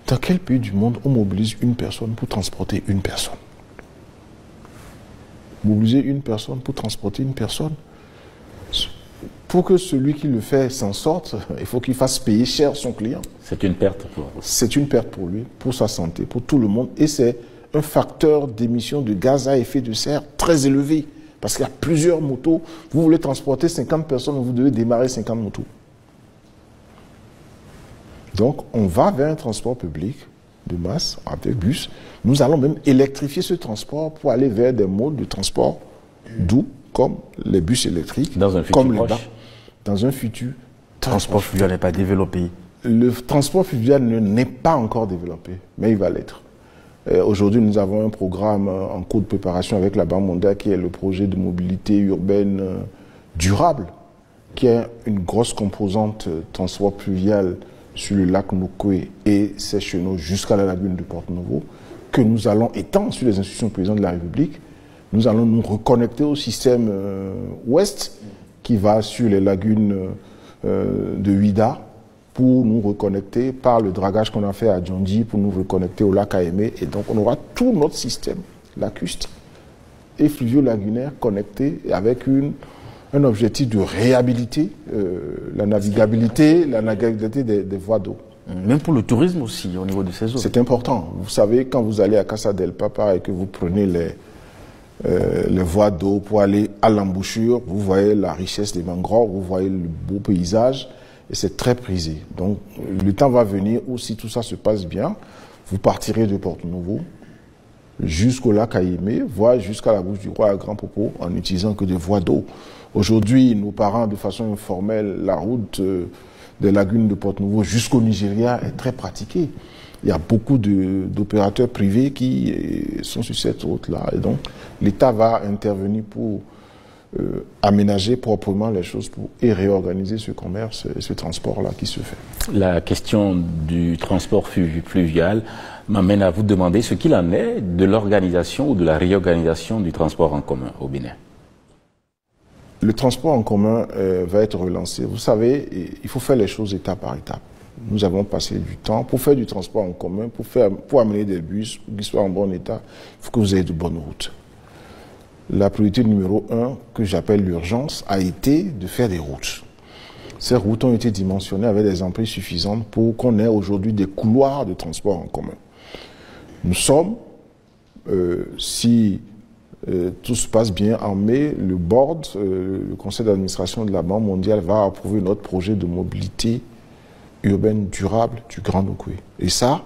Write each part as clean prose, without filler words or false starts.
Dans quel pays du monde on mobilise une personne pour transporter une personne? Mobiliser une personne pour transporter une personne. Pour que celui qui le fait s'en sorte, il faut qu'il fasse payer cher son client. C'est une perte pour vous. C'est une perte pour lui, pour sa santé, pour tout le monde. Et c'est un facteur d'émission de gaz à effet de serre très élevé. Parce qu'il y a plusieurs motos. Vous voulez transporter 50 personnes, vous devez démarrer 50 motos. Donc, on va vers un transport public de masse, avec bus. Nous allons même électrifier ce transport pour aller vers des modes de transport doux, comme les bus électriques. Dans un futur comme proche. Dans un futur. Le transport fluvial n'est pas développé. Le transport fluvial n'est pas encore développé, mais il va l'être. Aujourd'hui, nous avons un programme en cours de préparation avec la Banque mondiale qui est le projet de mobilité urbaine durable, qui est une grosse composante transport fluvial sur le lac Nokoué et ses chenaux jusqu'à la lagune de Porto-Novo, que nous allons étendre sur les institutions du président de la République. Nous allons nous reconnecter au système ouest qui va sur les lagunes de Huida pour nous reconnecter par le dragage qu'on a fait à Djondji pour nous reconnecter au lac Aémé. Et donc on aura tout notre système lacustre et fluvio-lagunaire connecté avec un objectif de réhabiliter la navigabilité des voies d'eau. Même pour le tourisme aussi, au niveau de ces eaux. C'est important. Vous savez, quand vous allez à Casa del Papa et que vous prenez les voies d'eau pour aller à l'embouchure, vous voyez la richesse des mangroves, vous voyez le beau paysage, et c'est très prisé. Donc, le temps va venir où, si tout ça se passe bien, vous partirez de Porto-Novo jusqu'au lac Aémé, voire jusqu'à la bouche du roi à Grand Popo, en n'utilisant que des voies d'eau. Aujourd'hui, nos parents, de façon informelle, la route des lagunes de Porto-Novo jusqu'au Nigeria est très pratiquée. Il y a beaucoup d'opérateurs privés qui sont sur cette route-là. Et donc, l'État va intervenir pour aménager proprement les choses et réorganiser ce commerce et ce transport-là qui se fait. La question du transport fluvial m'amène à vous demander ce qu'il en est de l'organisation ou de la réorganisation du transport en commun au Bénin. Le transport en commun va être relancé. Vous savez, il faut faire les choses étape par étape. Nous avons passé du temps pour faire du transport en commun, pour amener des bus qui soient en bon état. Il faut que vous ayez de bonnes routes. La priorité numéro 1, que j'appelle l'urgence, a été de faire des routes. Ces routes ont été dimensionnées avec des emprises suffisantes pour qu'on ait aujourd'hui des couloirs de transport en commun. Nous sommes, si tout se passe bien, en mai, le board, le conseil d'administration de la Banque mondiale va approuver notre projet de mobilité urbaine durable du Grand Nokoué. Et ça,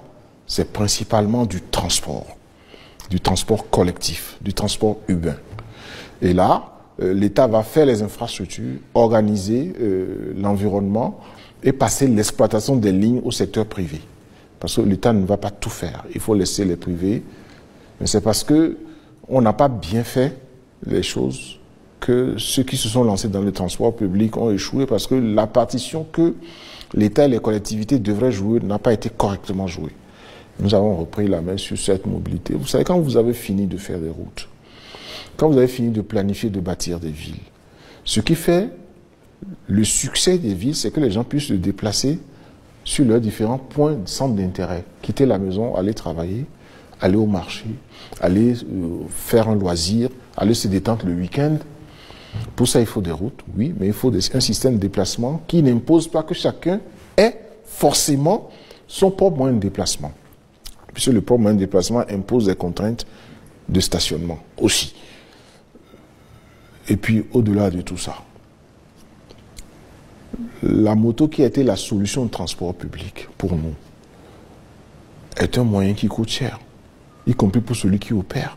c'est principalement du transport collectif, du transport urbain. Et là, l'État va faire les infrastructures, organiser l'environnement et passer l'exploitation des lignes au secteur privé. Parce que l'État ne va pas tout faire. Il faut laisser les privés. Mais c'est parce que on n'a pas bien fait les choses que ceux qui se sont lancés dans le transport public ont échoué parce que la partition que l'État et les collectivités devraient jouer n'a pas été correctement jouée. Nous avons repris la main sur cette mobilité. Vous savez, quand vous avez fini de faire des routes, quand vous avez fini de planifier, de bâtir des villes, ce qui fait le succès des villes, c'est que les gens puissent se déplacer sur leurs différents points de centre d'intérêt. Quitter la maison, aller travailler, aller au marché, aller faire un loisir, aller se détendre le week-end. Pour ça, il faut des routes, oui, mais il faut un système de déplacement qui n'impose pas que chacun ait forcément son propre moyen de déplacement. Puisque le propre moyen de déplacement impose des contraintes de stationnement aussi. Et puis, au-delà de tout ça, la moto qui a été la solution de transport public pour nous est un moyen qui coûte cher, y compris pour celui qui opère.